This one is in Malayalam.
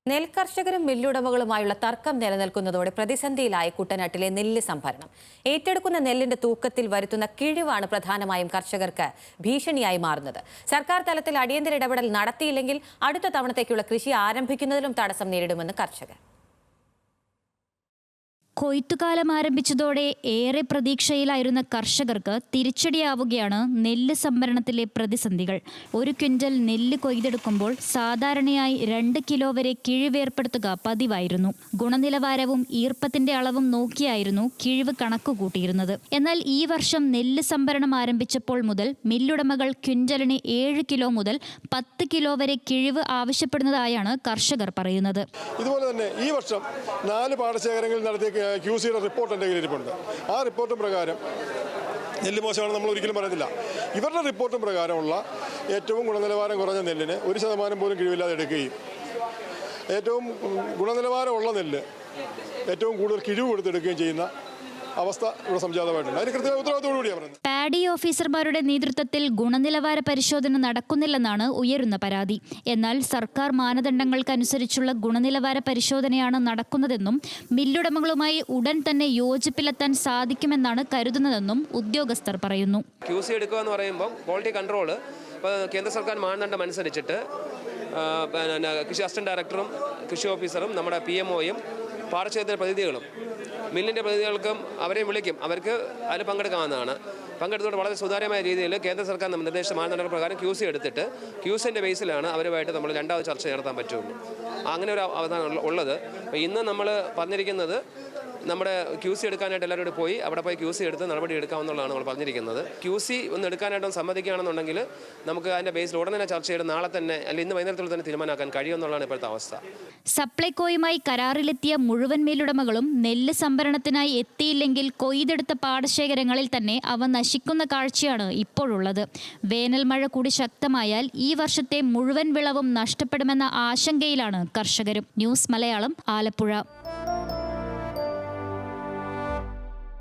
നെൽകർഷകരും മില്ലുടമകളുമായുള്ള തർക്കം നിലനിൽക്കുന്നതോടെ പ്രതിസന്ധിയിലായ കുട്ടനാട്ടിലെ നെല്ല് സംഭരണം. ഏറ്റെടുക്കുന്ന നെല്ലിന്റെ തൂക്കത്തിൽ വരുത്തുന്ന കിഴിവാണ് പ്രധാനമായും കർഷകർക്ക് ഭീഷണിയായി മാറുന്നത്. സർക്കാർ തലത്തിൽ അടിയന്തര ഇടപെടൽ നടത്തിയില്ലെങ്കിൽ അടുത്ത തവണത്തേക്കുള്ള കൃഷി ആരംഭിക്കുന്നതിലും തടസ്സം നേരിടുമെന്ന് കർഷകർ. കൊയ്ത്തുകാലം ആരംഭിച്ചതോടെ ഏറെ പ്രതീക്ഷയിലായിരുന്ന കർഷകർക്ക് തിരിച്ചടിയാവുകയാണ് നെല്ല് സംഭരണത്തിലെ പ്രതിസന്ധികൾ. 1 ക്വിന്റൽ നെല്ല് കൊയ്തെടുക്കുമ്പോൾ സാധാരണയായി 2 കിലോ വരെ കിഴിവേർപ്പെടുത്തുക പതിവായിരുന്നു. ഗുണനിലവാരവും ഈർപ്പത്തിന്റെ അളവും നോക്കിയായിരുന്നു കിഴിവ് കണക്കുകൂട്ടിയിരുന്നത്. എന്നാൽ ഈ വർഷം നെല്ല് സംഭരണം ആരംഭിച്ചപ്പോൾ മുതൽ മില്ലുടമകൾ ക്വിന്റലിന് 7 കിലോ മുതൽ 10 കിലോ വരെ കിഴിവ് ആവശ്യപ്പെടുന്നതായാണ് കർഷകർ പറയുന്നത്. ഇതുപോലെ തന്നെ ഈ വർഷം 4 പാടശേഖരങ്ങളിൽ നടത്തിയ QCയുടെ റിപ്പോർട്ട് എൻ്റെ കയ്യിലിരിപ്പുണ്ട്. ആ റിപ്പോർട്ടും പ്രകാരം നെല്ല് മോശമാണെന്ന് നമ്മൾ ഒരിക്കലും പറയത്തില്ല. ഇവരുടെ റിപ്പോർട്ടും പ്രകാരമുള്ള ഏറ്റവും ഗുണനിലവാരം കുറഞ്ഞ നെല്ലിന് 1% പോലും കിഴിവില്ലാതെ എടുക്കുകയും ഏറ്റവും ഗുണനിലവാരമുള്ള നെല്ല് ഏറ്റവും കൂടുതൽ കിഴിവ് കൊടുത്തെടുക്കുകയും ചെയ്യുന്ന അവസ്ഥ ഇവിടെ സംജാതമായിട്ടുണ്ട്. അതിന് കൃത്യമായ ഉത്തരവാദിത്തോടുകൂടിയാണ് പറയുന്നത്. പാഡി ഓഫീസർമാരുടെ നേതൃത്വത്തിൽ ഗുണനിലവാര പരിശോധന നടക്കുന്നില്ലെന്നാണ് ഉയരുന്ന പരാതി. എന്നാൽ സർക്കാർ മാനദണ്ഡങ്ങൾക്കനുസരിച്ചുള്ള ഗുണനിലവാര പരിശോധനയാണ് നടക്കുന്നതെന്നും മില്ലുടമകളുമായി ഉടൻ തന്നെ യോജിപ്പിലെത്താൻ സാധിക്കുമെന്നാണ് കരുതുന്നതെന്നും ഉദ്യോഗസ്ഥർ പറയുന്നു. QC എടുക്കുക എന്ന് പറയുമ്പോൾ ക്വാളിറ്റി കൺട്രോൾ കേന്ദ്ര സർക്കാർ മാനദണ്ഡം അനുസരിച്ചിട്ട് കൃഷി അസിസ്റ്റന്റ് ഡയറക്ടറും കൃഷി ഓഫീസറും നമ്മുടെ PMOയും പാടശേഖരത്തിലെ പ്രതിനിധികളും മില്ലിൻ്റെ പ്രതിനിധികൾക്കും അവരെയും വിളിക്കും. അവർക്ക് അതിൽ പങ്കെടുക്കാവുന്നതാണ്. പങ്കെടുത്തുകൊണ്ട് വളരെ സുതാര്യമായ രീതിയിൽ കേന്ദ്ര സർക്കാർ നിർദ്ദേശിച്ച മാനദണ്ഡ പ്രകാരം QC എടുത്തിട്ട് QCൻ്റെ ബേസിലാണ് അവരുമായിട്ട് നമ്മൾ രണ്ടാമത് ചർച്ച നടത്താൻ പറ്റുള്ളൂ. അങ്ങനെ ഒരു അവധാനം ഉള്ളത്. അപ്പോൾ ഇന്ന് നമ്മൾ പറഞ്ഞിരിക്കുന്നത് നമ്മുടെ QC എടുക്കാനായിട്ട് എല്ലാവരും പോയി അവിടെ പോയി QC എടുത്ത് നടപടി എടുക്കാമെന്നുള്ളതാണ് നമ്മൾ പറഞ്ഞിരിക്കുന്നത്. QC ഒന്ന് എടുക്കാനായിട്ടൊന്ന് സമ്മതിക്കുകയാണെന്നുണ്ടെങ്കിൽ നമുക്ക് അതിൻ്റെ ബേസിൽ ഉടനെ തന്നെ ചർച്ച ചെയ്ത് നാളെ തന്നെ അല്ലെങ്കിൽ ഇന്ന് വൈകുന്നേരത്തിൽ തന്നെ തീരുമാനമാക്കാൻ കഴിയുമെന്നുള്ളതാണ് ഇപ്പോഴത്തെ അവസ്ഥ. സപ്ലൈകോയുമായി കരാറിലെത്തിയ മുഴുവൻ മില്ലുടമകളും നെല്ല് സംഭരണത്തിനായി എത്തിയില്ലെങ്കിൽ കൊയ്തെടുത്ത പാടശേഖരങ്ങളിൽ തന്നെ അവ നശിക്കുന്ന കാഴ്ചയാണ് ഇപ്പോഴുള്ളത്. വേനൽ മഴ കൂടി ശക്തമായാൽ ഈ വർഷത്തെ മുഴുവൻ വിളവും നഷ്ടപ്പെടുമെന്ന ആശങ്കയിലാണ് കർഷകരും. ന്യൂസ് മലയാളം, ആലപ്പുഴ.